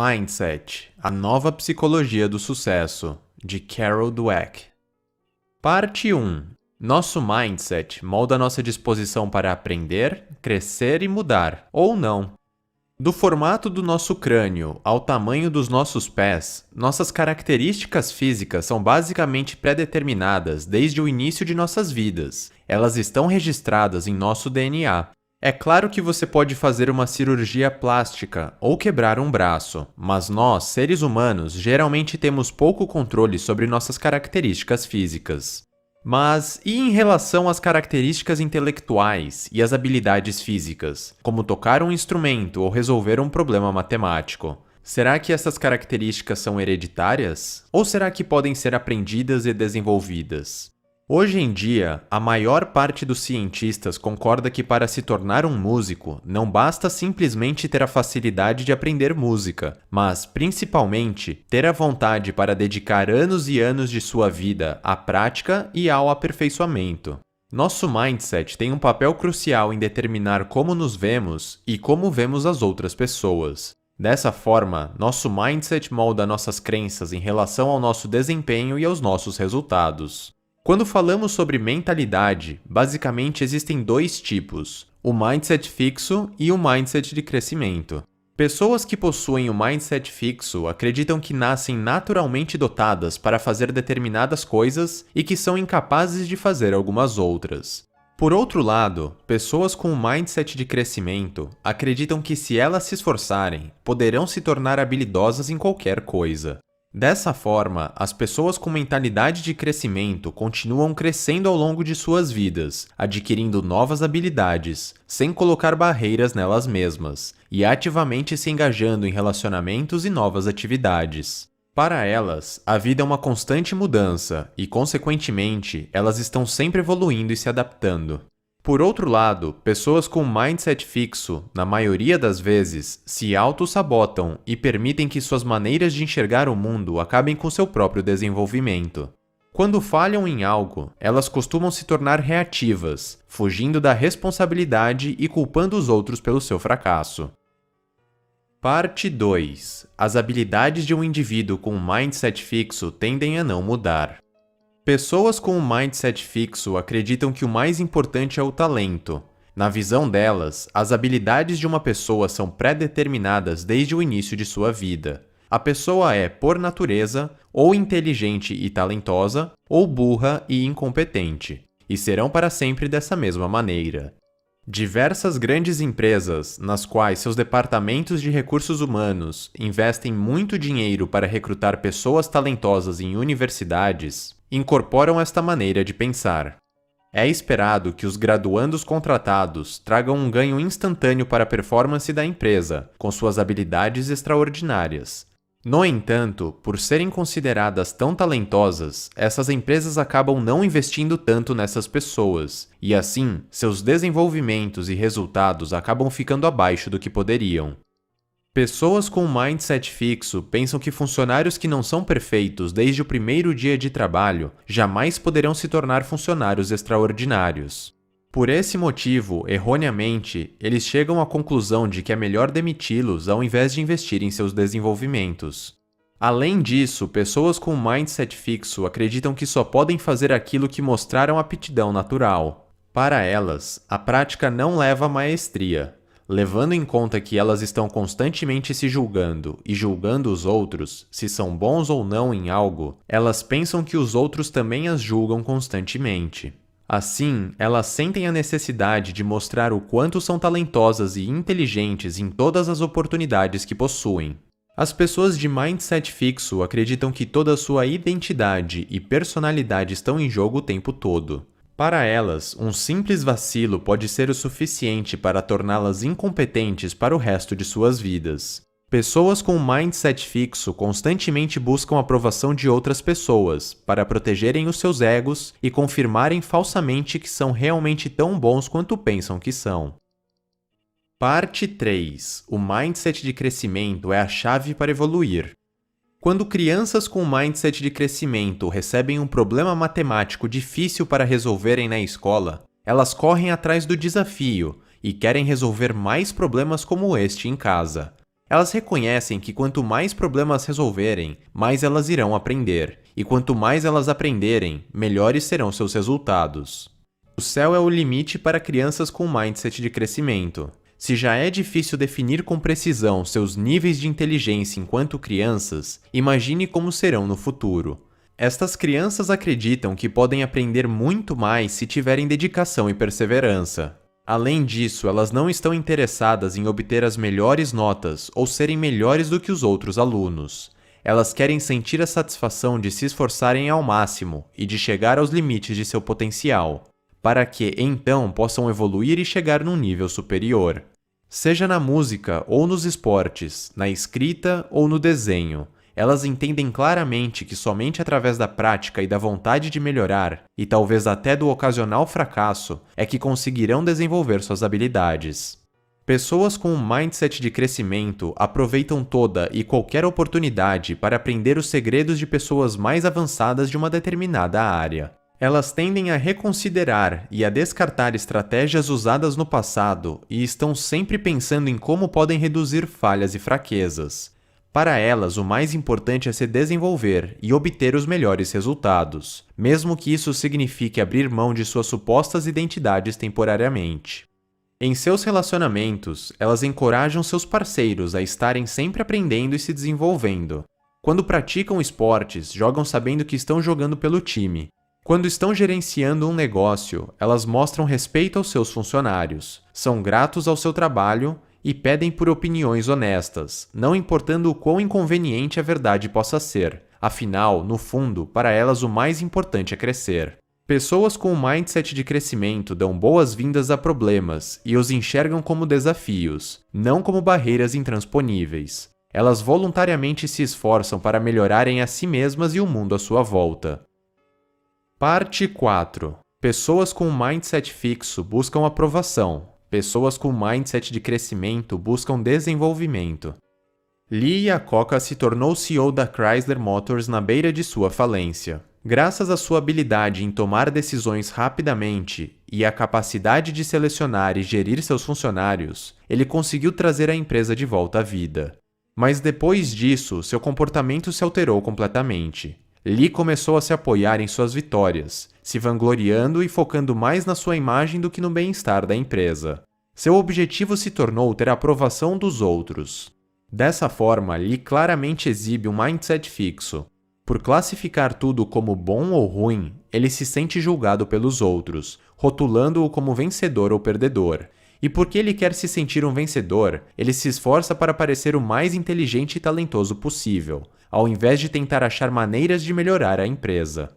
Mindset, a nova psicologia do sucesso, de Carol Dweck. Parte 1. Nosso mindset molda nossa disposição para aprender, crescer e mudar, ou não. Do formato do nosso crânio ao tamanho dos nossos pés, nossas características físicas são basicamente pré-determinadas desde o início de nossas vidas. Elas estão registradas em nosso DNA. É claro que você pode fazer uma cirurgia plástica ou quebrar um braço, mas nós, seres humanos, geralmente temos pouco controle sobre nossas características físicas. Mas e em relação às características intelectuais e às habilidades físicas, como tocar um instrumento ou resolver um problema matemático? Será que essas características são hereditárias? Ou será que podem ser aprendidas e desenvolvidas? Hoje em dia, a maior parte dos cientistas concorda que para se tornar um músico, não basta simplesmente ter a facilidade de aprender música, mas, principalmente, ter a vontade para dedicar anos e anos de sua vida à prática e ao aperfeiçoamento. Nosso mindset tem um papel crucial em determinar como nos vemos e como vemos as outras pessoas. Dessa forma, nosso mindset molda nossas crenças em relação ao nosso desempenho e aos nossos resultados. Quando falamos sobre mentalidade, basicamente existem dois tipos, o mindset fixo e o mindset de crescimento. Pessoas que possuem o mindset fixo acreditam que nascem naturalmente dotadas para fazer determinadas coisas e que são incapazes de fazer algumas outras. Por outro lado, pessoas com o mindset de crescimento acreditam que se elas se esforçarem, poderão se tornar habilidosas em qualquer coisa. Dessa forma, as pessoas com mentalidade de crescimento continuam crescendo ao longo de suas vidas, adquirindo novas habilidades, sem colocar barreiras nelas mesmas, e ativamente se engajando em relacionamentos e novas atividades. Para elas, a vida é uma constante mudança e, consequentemente, elas estão sempre evoluindo e se adaptando. Por outro lado, pessoas com mindset fixo, na maioria das vezes, se auto-sabotam e permitem que suas maneiras de enxergar o mundo acabem com seu próprio desenvolvimento. Quando falham em algo, elas costumam se tornar reativas, fugindo da responsabilidade e culpando os outros pelo seu fracasso. Parte 2. As habilidades de um indivíduo com um mindset fixo tendem a não mudar. Pessoas com um mindset fixo acreditam que o mais importante é o talento. Na visão delas, as habilidades de uma pessoa são pré-determinadas desde o início de sua vida. A pessoa é, por natureza, ou inteligente e talentosa, ou burra e incompetente, e serão para sempre dessa mesma maneira. Diversas grandes empresas, nas quais seus departamentos de recursos humanos investem muito dinheiro para recrutar pessoas talentosas em universidades, incorporam esta maneira de pensar. É esperado que os graduandos contratados tragam um ganho instantâneo para a performance da empresa, com suas habilidades extraordinárias. No entanto, por serem consideradas tão talentosas, essas empresas acabam não investindo tanto nessas pessoas, e assim, seus desenvolvimentos e resultados acabam ficando abaixo do que poderiam. Pessoas com mindset fixo pensam que funcionários que não são perfeitos desde o primeiro dia de trabalho jamais poderão se tornar funcionários extraordinários. Por esse motivo, erroneamente, eles chegam à conclusão de que é melhor demiti-los ao invés de investir em seus desenvolvimentos. Além disso, pessoas com mindset fixo acreditam que só podem fazer aquilo que mostraram aptidão natural. Para elas, a prática não leva à maestria. Levando em conta que elas estão constantemente se julgando e julgando os outros, se são bons ou não em algo, elas pensam que os outros também as julgam constantemente. Assim, elas sentem a necessidade de mostrar o quanto são talentosas e inteligentes em todas as oportunidades que possuem. As pessoas de mindset fixo acreditam que toda a sua identidade e personalidade estão em jogo o tempo todo. Para elas, um simples vacilo pode ser o suficiente para torná-las incompetentes para o resto de suas vidas. Pessoas com mindset fixo constantemente buscam a aprovação de outras pessoas para protegerem os seus egos e confirmarem falsamente que são realmente tão bons quanto pensam que são. Parte 3. O mindset de crescimento é a chave para evoluir. Quando crianças com mindset de crescimento recebem um problema matemático difícil para resolverem na escola, elas correm atrás do desafio e querem resolver mais problemas como este em casa. Elas reconhecem que quanto mais problemas resolverem, mais elas irão aprender, e quanto mais elas aprenderem, melhores serão seus resultados. O céu é o limite para crianças com mindset de crescimento. Se já é difícil definir com precisão seus níveis de inteligência enquanto crianças, imagine como serão no futuro. Estas crianças acreditam que podem aprender muito mais se tiverem dedicação e perseverança. Além disso, elas não estão interessadas em obter as melhores notas ou serem melhores do que os outros alunos. Elas querem sentir a satisfação de se esforçarem ao máximo e de chegar aos limites de seu potencial, para que, então, possam evoluir e chegar num nível superior. Seja na música ou nos esportes, na escrita ou no desenho, elas entendem claramente que somente através da prática e da vontade de melhorar, e talvez até do ocasional fracasso, é que conseguirão desenvolver suas habilidades. Pessoas com um mindset de crescimento aproveitam toda e qualquer oportunidade para aprender os segredos de pessoas mais avançadas de uma determinada área. Elas tendem a reconsiderar e a descartar estratégias usadas no passado e estão sempre pensando em como podem reduzir falhas e fraquezas. Para elas, o mais importante é se desenvolver e obter os melhores resultados, mesmo que isso signifique abrir mão de suas supostas identidades temporariamente. Em seus relacionamentos, elas encorajam seus parceiros a estarem sempre aprendendo e se desenvolvendo. Quando praticam esportes, jogam sabendo que estão jogando pelo time. Quando estão gerenciando um negócio, elas mostram respeito aos seus funcionários, são gratos ao seu trabalho e pedem por opiniões honestas, não importando o quão inconveniente a verdade possa ser. Afinal, no fundo, para elas o mais importante é crescer. Pessoas com um mindset de crescimento dão boas-vindas a problemas e os enxergam como desafios, não como barreiras intransponíveis. Elas voluntariamente se esforçam para melhorarem a si mesmas e o mundo à sua volta. Parte 4. Pessoas com um mindset fixo buscam aprovação. Pessoas com mindset de crescimento buscam desenvolvimento. Lee Iacocca se tornou CEO da Chrysler Motors na beira de sua falência. Graças à sua habilidade em tomar decisões rapidamente e à capacidade de selecionar e gerir seus funcionários, ele conseguiu trazer a empresa de volta à vida. Mas depois disso, seu comportamento se alterou completamente. Lee começou a se apoiar em suas vitórias, se vangloriando e focando mais na sua imagem do que no bem-estar da empresa. Seu objetivo se tornou ter a aprovação dos outros. Dessa forma, Lee claramente exibe um mindset fixo. Por classificar tudo como bom ou ruim, ele se sente julgado pelos outros, rotulando-o como vencedor ou perdedor. E porque ele quer se sentir um vencedor, ele se esforça para parecer o mais inteligente e talentoso possível, ao invés de tentar achar maneiras de melhorar a empresa.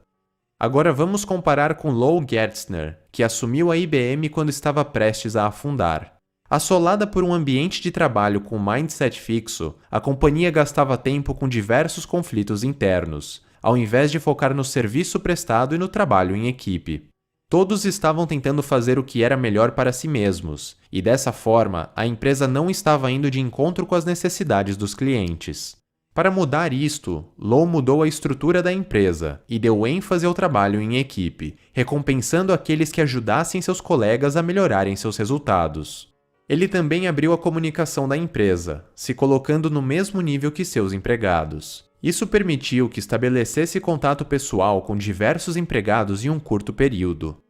Agora vamos comparar com Lowell Gerstner, que assumiu a IBM quando estava prestes a afundar. Assolada por um ambiente de trabalho com mindset fixo, a companhia gastava tempo com diversos conflitos internos, ao invés de focar no serviço prestado e no trabalho em equipe. Todos estavam tentando fazer o que era melhor para si mesmos, e dessa forma, a empresa não estava indo de encontro com as necessidades dos clientes. Para mudar isto, Lowell mudou a estrutura da empresa e deu ênfase ao trabalho em equipe, recompensando aqueles que ajudassem seus colegas a melhorarem seus resultados. Ele também abriu a comunicação da empresa, se colocando no mesmo nível que seus empregados. Isso permitiu que estabelecesse contato pessoal com diversos empregados em um curto período.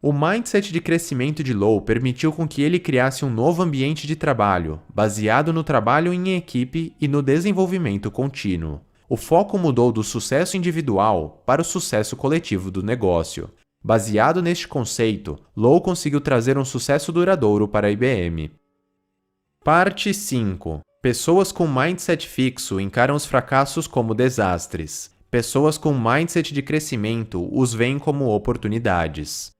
O mindset de crescimento de Lowell permitiu com que ele criasse um novo ambiente de trabalho, baseado no trabalho em equipe e no desenvolvimento contínuo. O foco mudou do sucesso individual para o sucesso coletivo do negócio. Baseado neste conceito, Lowell conseguiu trazer um sucesso duradouro para a IBM. Parte 5. Pessoas com mindset fixo encaram os fracassos como desastres. Pessoas com mindset de crescimento os veem como oportunidades.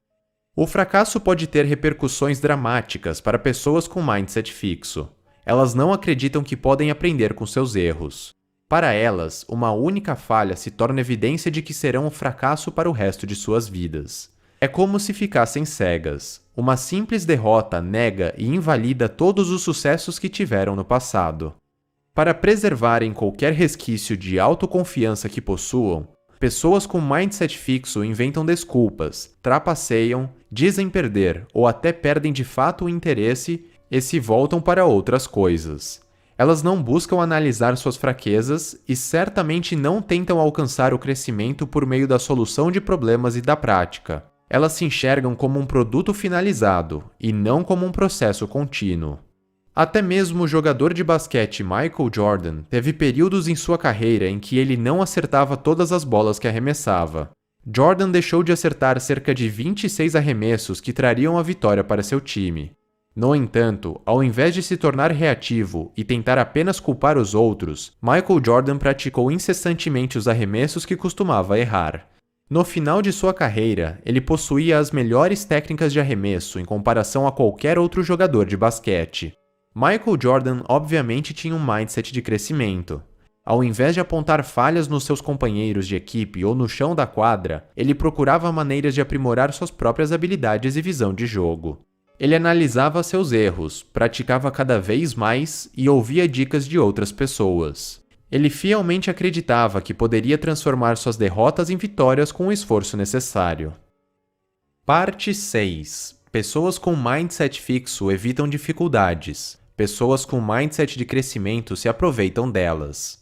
O fracasso pode ter repercussões dramáticas para pessoas com mindset fixo. Elas não acreditam que podem aprender com seus erros. Para elas, uma única falha se torna evidência de que serão um fracasso para o resto de suas vidas. É como se ficassem cegas. Uma simples derrota nega e invalida todos os sucessos que tiveram no passado. Para preservarem qualquer resquício de autoconfiança que possuam, pessoas com mindset fixo inventam desculpas, trapaceiam, dizem perder ou até perdem de fato o interesse e se voltam para outras coisas. Elas não buscam analisar suas fraquezas e certamente não tentam alcançar o crescimento por meio da solução de problemas e da prática. Elas se enxergam como um produto finalizado e não como um processo contínuo. Até mesmo o jogador de basquete Michael Jordan teve períodos em sua carreira em que ele não acertava todas as bolas que arremessava. Jordan deixou de acertar cerca de 26 arremessos que trariam a vitória para seu time. No entanto, ao invés de se tornar reativo e tentar apenas culpar os outros, Michael Jordan praticou incessantemente os arremessos que costumava errar. No final de sua carreira, ele possuía as melhores técnicas de arremesso em comparação a qualquer outro jogador de basquete. Michael Jordan obviamente tinha um mindset de crescimento. Ao invés de apontar falhas nos seus companheiros de equipe ou no chão da quadra, ele procurava maneiras de aprimorar suas próprias habilidades e visão de jogo. Ele analisava seus erros, praticava cada vez mais e ouvia dicas de outras pessoas. Ele fielmente acreditava que poderia transformar suas derrotas em vitórias com o esforço necessário. Parte 6. Pessoas com mindset fixo evitam dificuldades. Pessoas com mindset de crescimento se aproveitam delas.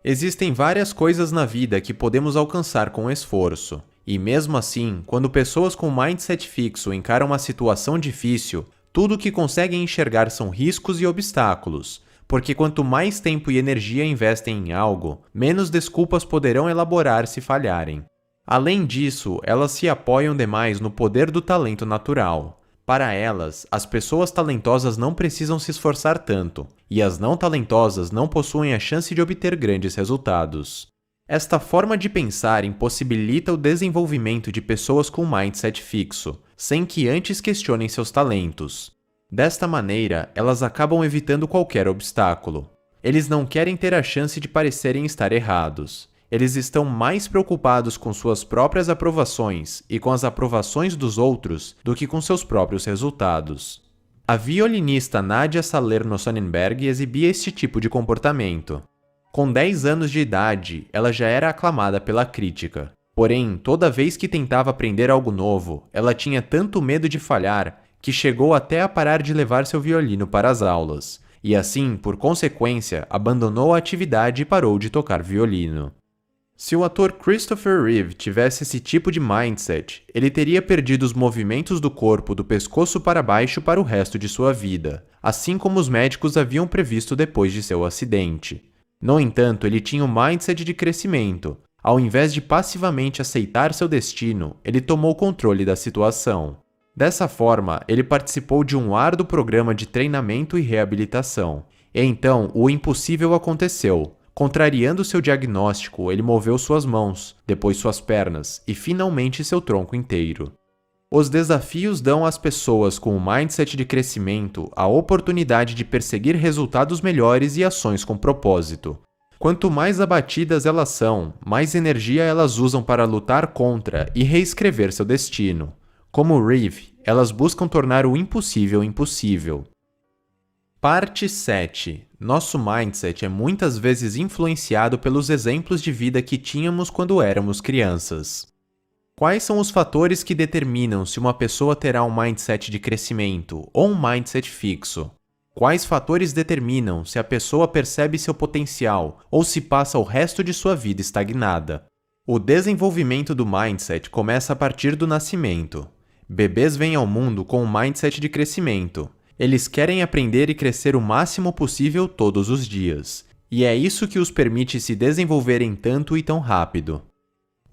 Existem várias coisas na vida que podemos alcançar com esforço. E mesmo assim, quando pessoas com mindset fixo encaram uma situação difícil, tudo o que conseguem enxergar são riscos e obstáculos, porque quanto mais tempo e energia investem em algo, menos desculpas poderão elaborar se falharem. Além disso, elas se apoiam demais no poder do talento natural. Para elas, as pessoas talentosas não precisam se esforçar tanto, e as não talentosas não possuem a chance de obter grandes resultados. Esta forma de pensar impossibilita o desenvolvimento de pessoas com mindset fixo, sem que antes questionem seus talentos. Desta maneira, elas acabam evitando qualquer obstáculo. Eles não querem ter a chance de parecerem estar errados. Eles estão mais preocupados com suas próprias aprovações e com as aprovações dos outros do que com seus próprios resultados. A violinista Nadia Salerno-Sonnenberg exibia este tipo de comportamento. Com 10 anos de idade, ela já era aclamada pela crítica. Porém, toda vez que tentava aprender algo novo, ela tinha tanto medo de falhar que chegou até a parar de levar seu violino para as aulas. E assim, por consequência, abandonou a atividade e parou de tocar violino. Se o ator Christopher Reeve tivesse esse tipo de mindset, ele teria perdido os movimentos do corpo do pescoço para baixo para o resto de sua vida, assim como os médicos haviam previsto depois de seu acidente. No entanto, ele tinha um mindset de crescimento. Ao invés de passivamente aceitar seu destino, ele tomou controle da situação. Dessa forma, ele participou de um árduo programa de treinamento e reabilitação. E então, o impossível aconteceu. Contrariando seu diagnóstico, ele moveu suas mãos, depois suas pernas e finalmente seu tronco inteiro. Os desafios dão às pessoas com o mindset de crescimento a oportunidade de perseguir resultados melhores e ações com propósito. Quanto mais abatidas elas são, mais energia elas usam para lutar contra e reescrever seu destino. Como Reeve, elas buscam tornar o impossível impossível. Parte 7. Nosso mindset é muitas vezes influenciado pelos exemplos de vida que tínhamos quando éramos crianças. Quais são os fatores que determinam se uma pessoa terá um mindset de crescimento ou um mindset fixo? Quais fatores determinam se a pessoa percebe seu potencial ou se passa o resto de sua vida estagnada? O desenvolvimento do mindset começa a partir do nascimento. Bebês vêm ao mundo com um mindset de crescimento. Eles querem aprender e crescer o máximo possível todos os dias. E é isso que os permite se desenvolverem tanto e tão rápido.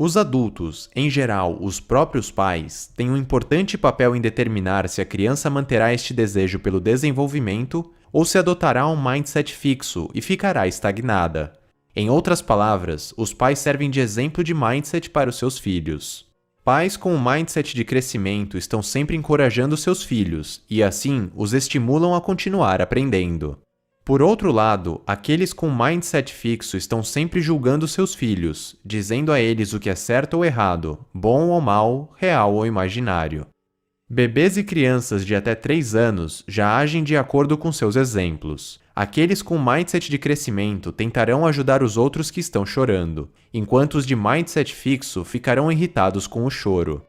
Os adultos, em geral os próprios pais, têm um importante papel em determinar se a criança manterá este desejo pelo desenvolvimento ou se adotará um mindset fixo e ficará estagnada. Em outras palavras, os pais servem de exemplo de mindset para os seus filhos. Pais com um mindset de crescimento estão sempre encorajando seus filhos e, assim, os estimulam a continuar aprendendo. Por outro lado, aqueles com mindset fixo estão sempre julgando seus filhos, dizendo a eles o que é certo ou errado, bom ou mal, real ou imaginário. Bebês e crianças de até 3 anos já agem de acordo com seus exemplos. Aqueles com mindset de crescimento tentarão ajudar os outros que estão chorando, enquanto os de mindset fixo ficarão irritados com o choro.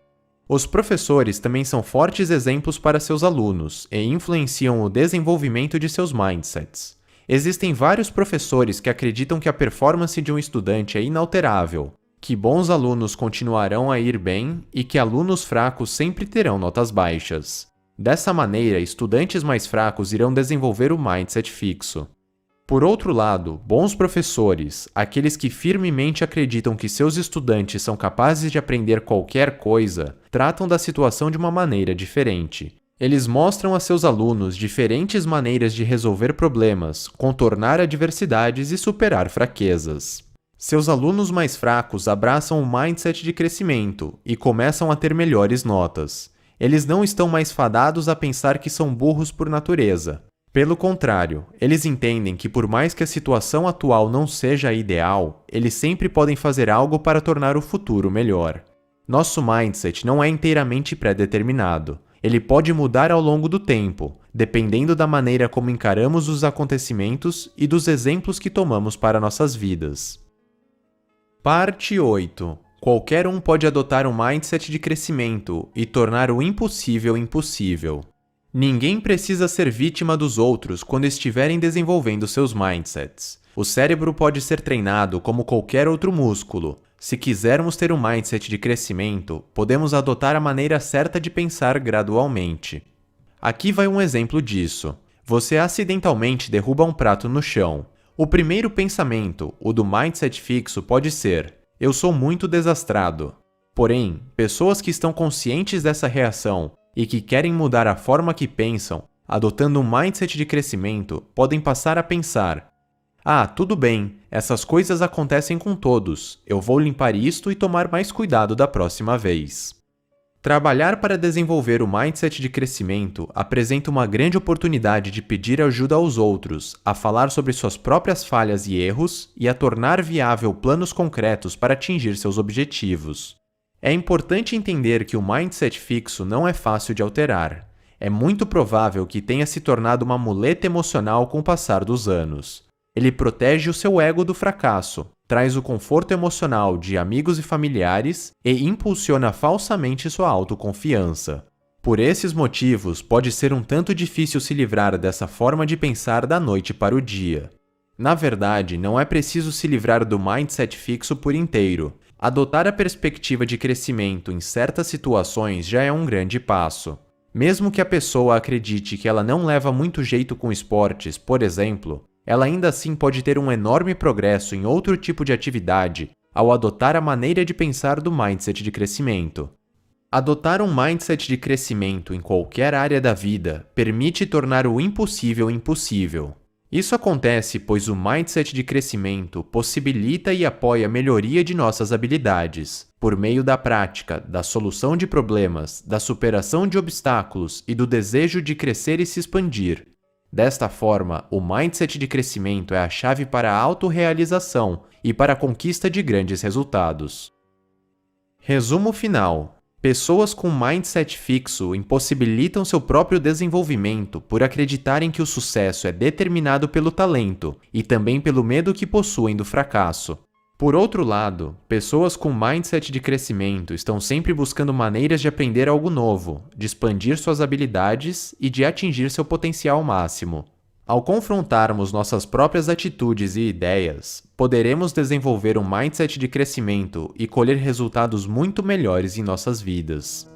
Os professores também são fortes exemplos para seus alunos e influenciam o desenvolvimento de seus mindsets. Existem vários professores que acreditam que a performance de um estudante é inalterável, que bons alunos continuarão a ir bem e que alunos fracos sempre terão notas baixas. Dessa maneira, estudantes mais fracos irão desenvolver o mindset fixo. Por outro lado, bons professores, aqueles que firmemente acreditam que seus estudantes são capazes de aprender qualquer coisa, tratam da situação de uma maneira diferente. Eles mostram a seus alunos diferentes maneiras de resolver problemas, contornar adversidades e superar fraquezas. Seus alunos mais fracos abraçam o mindset de crescimento e começam a ter melhores notas. Eles não estão mais fadados a pensar que são burros por natureza. Pelo contrário, eles entendem que por mais que a situação atual não seja a ideal, eles sempre podem fazer algo para tornar o futuro melhor. Nosso mindset não é inteiramente pré-determinado. Ele pode mudar ao longo do tempo, dependendo da maneira como encaramos os acontecimentos e dos exemplos que tomamos para nossas vidas. Parte 8. Qualquer um pode adotar um mindset de crescimento e tornar o impossível impossível. Ninguém precisa ser vítima dos outros quando estiverem desenvolvendo seus mindsets. O cérebro pode ser treinado como qualquer outro músculo. Se quisermos ter um mindset de crescimento, podemos adotar a maneira certa de pensar gradualmente. Aqui vai um exemplo disso. Você acidentalmente derruba um prato no chão. O primeiro pensamento, o do mindset fixo, pode ser: eu sou muito desastrado. Porém, pessoas que estão conscientes dessa reação e que querem mudar a forma que pensam, adotando um mindset de crescimento, podem passar a pensar: ah, tudo bem, essas coisas acontecem com todos, eu vou limpar isto e tomar mais cuidado da próxima vez. Trabalhar para desenvolver o mindset de crescimento apresenta uma grande oportunidade de pedir ajuda aos outros, a falar sobre suas próprias falhas e erros e a tornar viável planos concretos para atingir seus objetivos. É importante entender que o mindset fixo não é fácil de alterar. É muito provável que tenha se tornado uma muleta emocional com o passar dos anos. Ele protege o seu ego do fracasso, traz o conforto emocional de amigos e familiares e impulsiona falsamente sua autoconfiança. Por esses motivos, pode ser um tanto difícil se livrar dessa forma de pensar da noite para o dia. Na verdade, não é preciso se livrar do mindset fixo por inteiro. Adotar a perspectiva de crescimento em certas situações já é um grande passo. Mesmo que a pessoa acredite que ela não leva muito jeito com esportes, por exemplo, ela ainda assim pode ter um enorme progresso em outro tipo de atividade ao adotar a maneira de pensar do mindset de crescimento. Adotar um mindset de crescimento em qualquer área da vida permite tornar o impossível impossível. Isso acontece pois o mindset de crescimento possibilita e apoia a melhoria de nossas habilidades, por meio da prática, da solução de problemas, da superação de obstáculos e do desejo de crescer e se expandir. Desta forma, o mindset de crescimento é a chave para a autorrealização e para a conquista de grandes resultados. Resumo final. Pessoas com mindset fixo impossibilitam seu próprio desenvolvimento por acreditarem que o sucesso é determinado pelo talento e também pelo medo que possuem do fracasso. Por outro lado, pessoas com mindset de crescimento estão sempre buscando maneiras de aprender algo novo, de expandir suas habilidades e de atingir seu potencial máximo. Ao confrontarmos nossas próprias atitudes e ideias, poderemos desenvolver um mindset de crescimento e colher resultados muito melhores em nossas vidas.